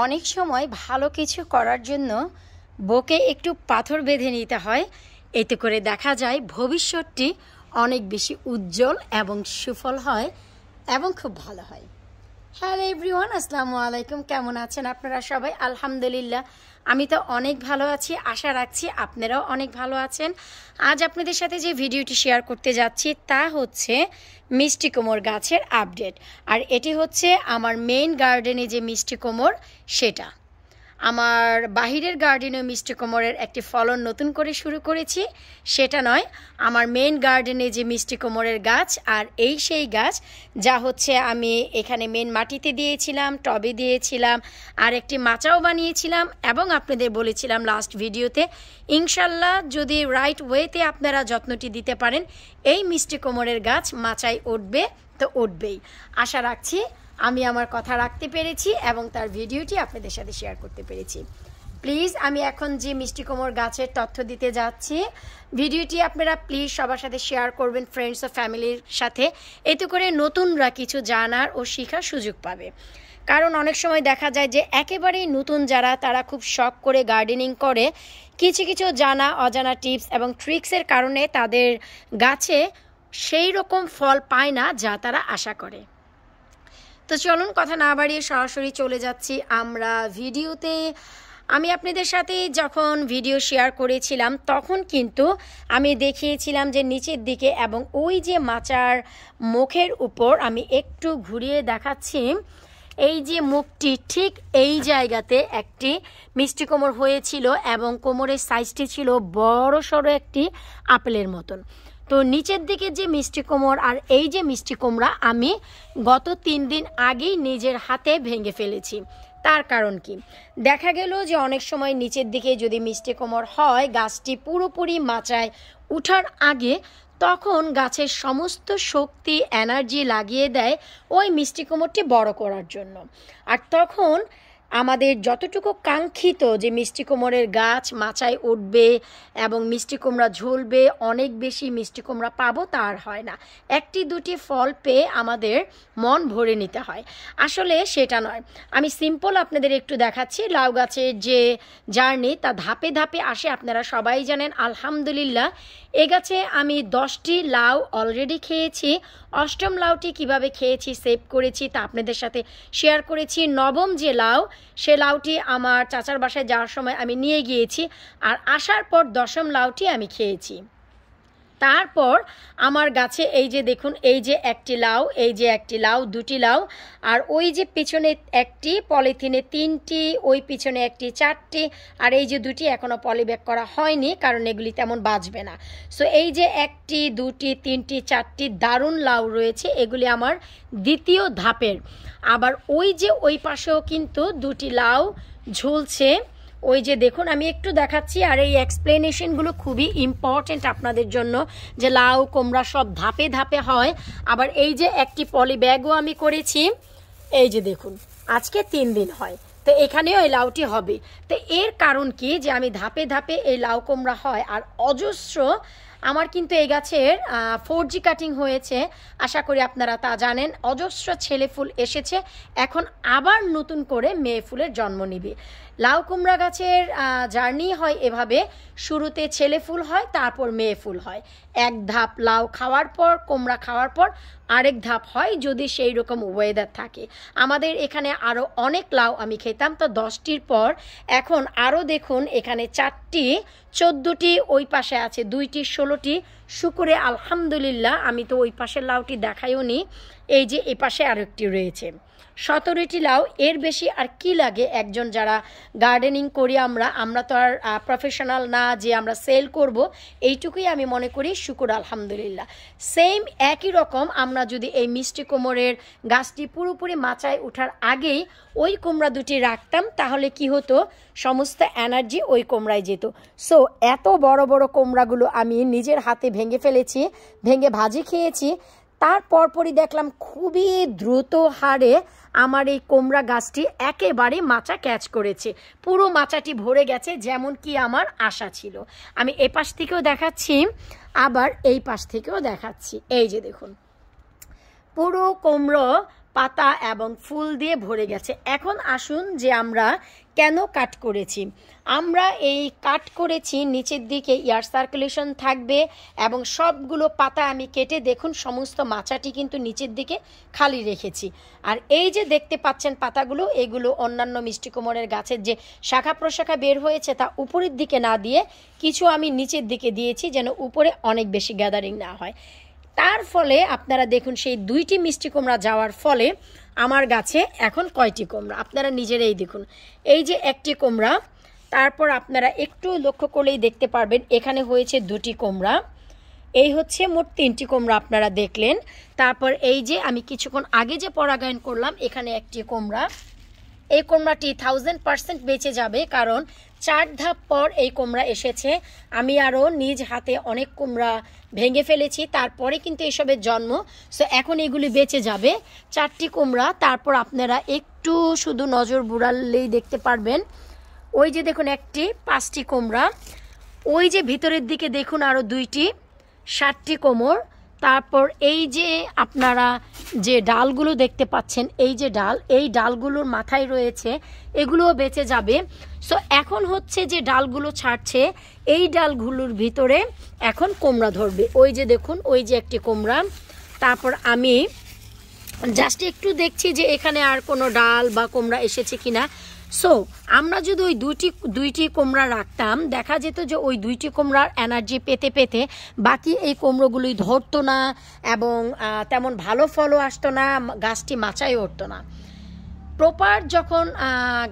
অনেক সময় ভালো কিছু করার জন্য বুকে একটু পাথর বেঁধে নিতে হয়, এতে করে দেখা যায় ভবিষ্যৎটি অনেক বেশি উজ্জ্বল এবং সুফল হয় এবং খুব ভালো হয়। হ্যালো এভরিওয়ান, আসসালামু আলাইকুম। কেমন আছেন আপনারা সবাই? আলহামদুলিল্লাহ, আমি তো অনেক ভালো আছি। আশা রাখছি আপনারাও অনেক ভালো আছেন। আজ আপনাদের সাথে যে ভিডিওটি শেয়ার করতে যাচ্ছি তা হচ্ছে মিষ্টি কুমড় গাছের আপডেট। আর এটি হচ্ছে আমার মেইন গার্ডেনে যে মিষ্টি কুমড় সেটা। আমার বাহিরের গার্ডেনে মিষ্টি কুমড়ের একটি ফলন নতুন করে শুরু করেছি, সেটা নয়, আমার মেইন গার্ডেনে যে মিষ্টি কুমড়ের গাছ। আর এই সেই গাছ যা হচ্ছে আমি এখানে মেন মাটিতে দিয়েছিলাম, টবে দিয়েছিলাম, আর একটি মাচাও বানিয়েছিলাম এবং আপনাদের বলেছিলাম লাস্ট ভিডিওতে ইনশাল্লাহ যদি রাইট ওয়েতে আপনারা যত্নটি দিতে পারেন এই মিষ্টি কুমড়ের গাছ মাচায় উঠবে তো উঠবেই। আশা রাখছি আমি আমার কথা রাখতে পেরেছি এবং তার ভিডিওটি আপনাদের সাথে শেয়ার করতে পেরেছি। প্লিজ আমি এখন যে মিষ্টি কুমড় গাছের তথ্য দিতে যাচ্ছি, ভিডিওটি আপনারা প্লিজ সবার সাথে শেয়ার করবেন, ফ্রেন্ডস ও ফ্যামিলির সাথে, এতে করে নতুনরা কিছু জানার ও শেখার সুযোগ পাবে। কারণ অনেক সময় দেখা যায় যে একেবারেই নতুন যারা, তারা খুব শখ করে গার্ডেনিং করে, কিছু কিছু জানা অজানা টিপস এবং ট্রিক্সের কারণে তাদের গাছে সেই রকম ফল পায় না যা তারা আশা করে। তো চলুন কথা না বাড়িয়ে সরাসরি চলে যাচ্ছি আমরা ভিডিওতে। আমি আপনাদের সাথে যখন ভিডিও শেয়ার করেছিলাম তখন কিন্তু আমি দেখিয়েছিলাম যে নিচের দিকে এবং ওই যে মাচার মুখের উপর আমি একটু ঘুরিয়ে দেখাচ্ছি, এই যে মুখটি ঠিক এই জায়গাতে একটি মিষ্টি কুমড় হয়েছিল এবং কোমরের সাইজটি ছিল বড় সড়ো একটি আপেলের মতন। তো নিচের দিকে যে মিষ্টি কুমড় আর এই যে মিষ্টি কুমড়া আমি গত 3 দিন আগেই নিজের হাতে ভেঙে ফেলেছি। তার কারণ কি, দেখা গেল যে অনেক সময় নিচের দিকে যদি মিষ্টি কুমড় হয়, গাছটি পুরোপুরি মাচায় উঠার আগে তখন গাছের সমস্ত শক্তি এনার্জি লাগিয়ে দেয় ওই মিষ্টি কুমড়টি বড় করার জন্য। আর তখন আমাদের যতটুকু কাঙ্ক্ষিত যে মিষ্টি কুমড়ের গাছ মাচায় উঠবে এবং মিষ্টি কুমড়া ঝুলবে, অনেক বেশি মিষ্টি কুমড়া পাবো, তার হয় না। একটি দুটি ফল পেয়ে আমাদের মন ভরে নিতে হয়, আসলে সেটা নয়। আমি সিম্পল আপনাদের একটু দেখাচ্ছি লাউ গাছের যে জার্নি, তা ধাপে ধাপে আসে, আপনারা সবাই জানেন। আলহামদুলিল্লাহ এ গাছে আমি 10টি লাউ অলরেডি খেয়েছি। 8ম লাউটি কিভাবে খেয়েছি, সেভ করেছি, তা আপনাদের সাথে শেয়ার করেছি। 9ম যে লাউ, সে লাউটি আমার চাচার বাসায় যাওয়ার সময় আমি নিয়ে গিয়েছি, আর আসার পর 10ম লাউটি আমি খেয়েছি। তারপর আমার গাছে এই যে দেখুন, এই যে একটি লাউ, এই যে একটি লাউ, 2টি লাউ, আর ওই যে পিছনে একটি, পলিথিনে 3টি, ওই পিছনে একটি 4টি, আর এই যে 2টি এখনও পলিব্যাগ করা হয়নি কারণ এগুলি তেমন বাঁচবে না। সো এই যে 1টি 2টি 3টি 4টি দারুণ লাউ রয়েছে, এগুলি আমার দ্বিতীয় ধাপের। আবার ওই যে ওই পাশেও কিন্তু 2টি লাউ ঝুলছে, ওই যে দেখুন, আমি একটু দেখাচ্ছি। আর এই এক্সপ্লেনেশনগুলো খুবই ইম্পর্টেন্ট আপনাদের জন্য, যে লাউ কুমড়া সব ধাপে ধাপে হয়। আবার এই যে একটি পলি ব্যাগও আমি করেছি, এই যে দেখুন, আজকে 3 দিন হয়, তো এখানেও এই লাউটি হবে। তো এর কারণ কি, যে আমি ধাপে ধাপে এই লাউ কুমড়া হয়। আর অজস্র আমার কিন্তু এই গাছের 4G কাটিং হয়েছে, আশা করি আপনারা তা জানেন। অজস্র ছেলে ফুল এসেছে, এখন আবার নতুন করে মেয়ে ফুলের জন্ম নিবে। লাউ কুমড়া গাছের জার্নি হয় এভাবে, শুরুতে ছেলে ফুল হয়, তারপর মেয়ে ফুল হয়। এক ধাপ লাউ খাওয়ার পর, কুমড়া খাওয়ার পর আরেক ধাপ হয়, যদি সেই রকম ওয়েদার থাকে। আমাদের এখানে আরও অনেক লাউ আমি খেতাম, তো 10টির পর এখন আরও দেখুন এখানে 4টি, 14টি, ওই পাশে আছে 2টি, 16টি। শুকুরে আলহামদুলিল্লাহ, আমি তো ওই পাশের লাউটি দেখাইও নি, এই যে এ পাশে আরেকটি রয়েছে। 17টি লাউ, এর বেশি আর কি লাগে? একজন যারা গার্ডেনিং করি আমরা তো আর প্রফেশনাল না যে আমরা সেল করব, এইটুকুই আমি মনে করি। শুকুর আলহামদুলিল্লাহ। সেম একই রকম আমরা যদি এই মিষ্টি কুমড়ের গাছটি পুরোপুরি মাচায় ওঠার আগেই ওই কুমড়া 2টি রাখতাম, তাহলে কি হতো, সমস্ত এনার্জি ওই কুমড়ায় যেত। সো এত বড় বড় কুমড়াগুলো আমি নিজের হাতে ভেঙে ফেলেছি, ভেঙে ভাজি খেয়েছি। তার পরপরই দেখলাম খুবই দ্রুত হারে আমার এই কুমড়া গাছটি একেবারে মাচা ক্যাচ করেছে, পুরো মাচাটি ভরে গেছে, যেমন কি আমার আশা ছিল। আমি এ পাশ থেকেও দেখাচ্ছি, আবার এই পাশ থেকেও দেখাচ্ছি। এই যে দেখুন, পুরো কুমড়ো পাতা এবং ফুল দিয়ে ভরে গেছে। এখন আসুন যে আমরা কেন কাট করেছি। আমরা এই কাট করেছি নিচের দিকে এয়ার সার্কুলেশন থাকবে এবং সবগুলো পাতা আমি কেটে দেখুন সমস্ত মাচাটি কিন্তু নিচের দিকে খালি রেখেছি। আর এই যে দেখতে পাচ্ছেন পাতাগুলো, এগুলো অন্যান্য মিষ্টি কুমড়ের গাছের যে শাখা প্রশাখা বের হয়েছে তা উপরের দিকে না দিয়ে কিছু আমি নিচের দিকে দিয়েছি যেন উপরে অনেক বেশি গ্যাদারিং না হয়। তার ফলে আপনারা দেখুন সেই 2টি মিষ্টি কুমড়া যাওয়ার ফলে আমার গাছে এখন কয়টি কুমড়া আপনারা নিজেরাই দেখুন। এই যে একটি কুমড়া, তারপর আপনারা একটু লক্ষ্য করলেই দেখতে পারবেন এখানে হয়েছে 2টি কুমড়া, এই হচ্ছে মোট 3টি কুমড়া আপনারা দেখলেন। তারপর এই যে আমি কিছুক্ষণ আগে যে পরাগায়ন করলাম এখানে একটি কুমড়া, এই কুমড়াটি 1000% বেঁচে যাবে কারণ 4 ধাপ পর এই কুমড়া এসেছে। আমি আরও নিজ হাতে অনেক কুমড়া ভেঙে ফেলেছি, তারপরে কিন্তু এসবের জন্ম। সো এখন এগুলি বেঁচে যাবে 4টি কুমড়া। তারপর আপনারা একটু শুধু নজর বুড়ালেই দেখতে পারবেন ওই যে দেখুন একটি 5টি কুমড়া, ওই যে ভিতরের দিকে দেখুন আরও 2টি 7টি কোমর। তারপর এই যে আপনারা যে ডালগুলো দেখতে পাচ্ছেন এই যে ডাল, এই ডালগুলোর মাথায় রয়েছে, এগুলোও বেঁচে যাবে। সো এখন হচ্ছে যে ডালগুলো ছাড়ছে এই ডালগুলোর ভিতরে এখন কুমড়া ধরবে। ওই যে দেখুন ওই যে একটি কুমড়া। তারপর আমি জাস্ট একটু দেখছি যে এখানে আর কোনো ডাল বা কুমড়া এসেছে কিনা। সো আমরা যদি ওই দুইটি কুমড়া রাখতাম দেখা যেত যে ওই 2টি কুমড়ার এনার্জি পেতে পেতে বাকি এই কুমড়োগুলোই ধরতো না এবং তেমন ভালো ফলও আসতো না, গাছটি মাচায় উঠতো না। প্রপার যখন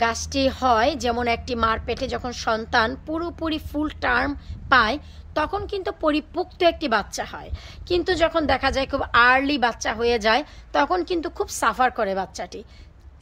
গাছটি হয়, যেমন একটি মার পেটে যখন সন্তান পুরোপুরি ফুল টার্ম পায় তখন কিন্তু পরিপুক্ত একটি বাচ্চা হয়, কিন্তু যখন দেখা যায় খুব আর্লি বাচ্চা হয়ে যায় তখন কিন্তু খুব সাফার করে বাচ্চাটি।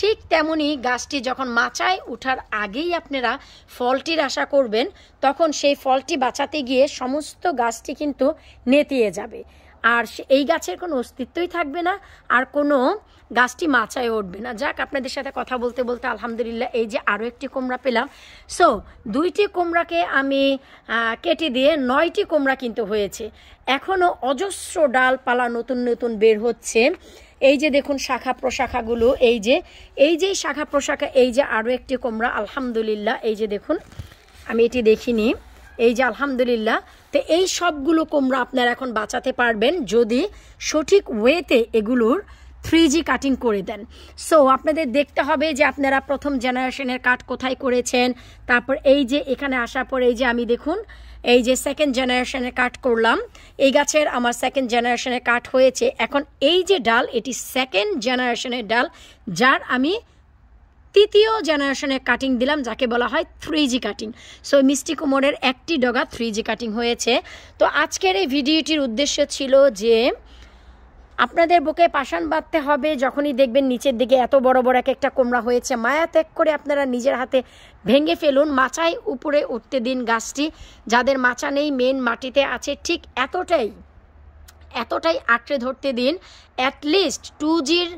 ঠিক তেমনি গাছটি যখন মাচায় ওঠার আগেই আপনারা ফলটির আশা করবেন তখন সেই ফলটি বাঁচাতে গিয়ে সমস্ত গাছটি কিন্তু নেতিয়ে যাবে আর এই গাছের কোনো অস্তিত্বই থাকবে না আর কোনো গাছটি মাচায় উঠবে না। যাক, আপনাদের সাথে কথা বলতে বলতে আলহামদুলিল্লাহ এই যে আরও একটি কুমড়া পেলাম। সো 2টি কুমড়াকে আমি কেটে দিয়ে 9টি কুমড়া কিন্তু হয়েছে। এখনও অজস্র ডালপালা নতুন নতুন বের হচ্ছে। এই যে দেখুন শাখা প্রশাখাগুলো, এই যে শাখা প্রশাখা, এই যে আরও একটি কুমড়া আলহামদুলিল্লাহ, এই যে দেখুন আমি এটি দেখিনি, এই যে আলহামদুলিল্লাহ। তো এই সবগুলো কুমড়া আপনারা এখন বাঁচাতে পারবেন যদি সঠিক ওয়েতে এগুলোর 3G কাটিং করে দেন। সো আপনাদের দেখতে হবে যে আপনারা প্রথম জেনারেশনের কাট কোথায় করেছেন। তারপর এই যে এখানে আসার পর এই যে আমি দেখুন এই যে সেকেন্ড জেনারেশনের কাট করলাম, এই গাছের আমার সেকেন্ড জেনারেশনের কাট হয়েছে। এখন এই যে ডাল এটি সেকেন্ড জেনারেশনের ডাল যার আমি 3য় জেনারেশনের কাটিং দিলাম যাকে বলা হয় 3G কাটিং। সো মিষ্টি কুমড়ের একটি ডগা 3G কাটিং হয়েছে। তো আজকের এই ভিডিওটির উদ্দেশ্য ছিল যে আপনাদের বুকে পাষাণ বাঁধতে হবে যখনই দেখবেন নিচের দিকে এত বড় বড় এক একটা কুমড়া হয়েছে, মায়া ত্যাগ করে আপনারা নিজের হাতে ভেঙে ফেলুন, মাচায় উপরে উঠতে দিন গাছটি। যাদের মাচা নেই মেন মাটিতে আছে ঠিক এতটাই আঁকড়ে ধরতে দিন। অ্যাটলিস্ট 2Gর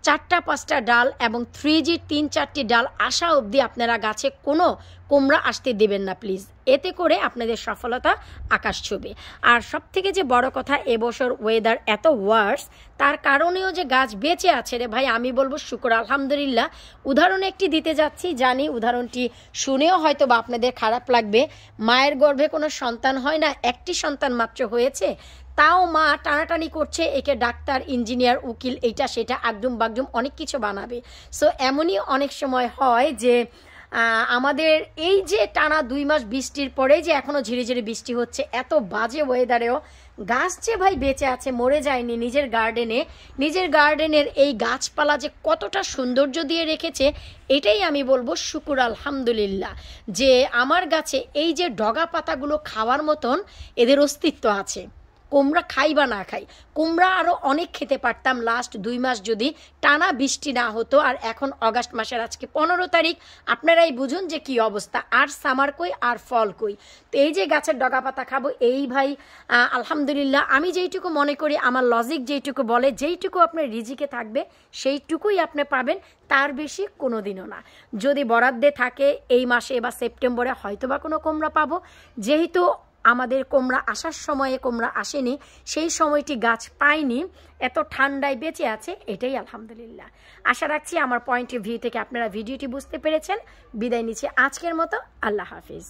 4-5টা ডাল এবং 3Gর 3-4টি ডাল আসা অবধি আপনারা গাছে কোনো কুমড়া আসতে দেবেন না প্লিজ। এতে করে আপনাদের সফলতা আকাশ ছুবে। আর সবথেকে যে বড় কথা, এবছর ওয়েদার এত ওয়ার্স, তার কারণেও যে গাছ বেঁচে আছে রে ভাই, আমি বলবো শুকর আলহামদুলিল্লাহ। উদাহরণ একটি দিতে যাচ্ছি, জানি উদাহরণটি শুনেও হয়তো বা আপনাদের খারাপ লাগবে। মায়ের গর্ভে কোনো সন্তান হয় না, একটি সন্তান মাত্র হয়েছে, তাও মা টানাটানি করছে একে ডাক্তার, ইঞ্জিনিয়ার, উকিল, এইটা সেটা আগডুম বাগডুম অনেক কিছু বানাবে। সো এমনই অনেক সময় হয় যে আমাদের এই যে টানা 2 মাস বৃষ্টির পরে যে এখনও ঝিরে ঝিরে বৃষ্টি হচ্ছে, এত বাজে ওয়েদারেও গাছ যে ভাই বেঁচে আছে, মরে যায়নি। নিজের গার্ডেনের এই গাছপালা যে কতটা সৌন্দর্য দিয়ে রেখেছে, এটাই আমি বলবো শুকুর আলহামদুলিল্লাহ যে আমার গাছে এই যে ডগা পাতাগুলো খাওয়ার মতন এদের অস্তিত্ব আছে। কুমড়া খাই বা না খাই, কুমড়া আরও অনেক খেতে পারতাম লাস্ট 2 মাস যদি টানা বৃষ্টি না হতো। আর এখন অগাস্ট মাসের আজকে 15 তারিখ, আপনারাই বুঝুন যে কি অবস্থা। আর সামার কই আর ফল কই। তো এই যে গাছের ডগা পাতা খাবো, এই ভাই আলহামদুলিল্লাহ আমি যেইটুকু মনে করি, আমার লজিক যেইটুকু বলে, যেইটুকু আপনার রিজিকে থাকবে সেইটুকুই আপনি পাবেন, তার বেশি কোনো দিনও না। যদি বরাদ্দে থাকে এই মাসে বা সেপ্টেম্বরে হয়তো বা কোনো কুমড়া পাবো, যেহেতু আমাদের কুমড়া আসার সময়ে কুমড়া আসেনি, সেই সময়টি গাছ পায়নি, এত ঠান্ডায় বেঁচে আছে, এটাই আলহামদুলিল্লাহ। আশা রাখছি আমার পয়েন্ট অফ ভিউ থেকে আপনারা ভিডিওটি বুঝতে পেরেছেন। বিদায় নিচ্ছি আজকের মতো। আল্লাহ হাফিজ।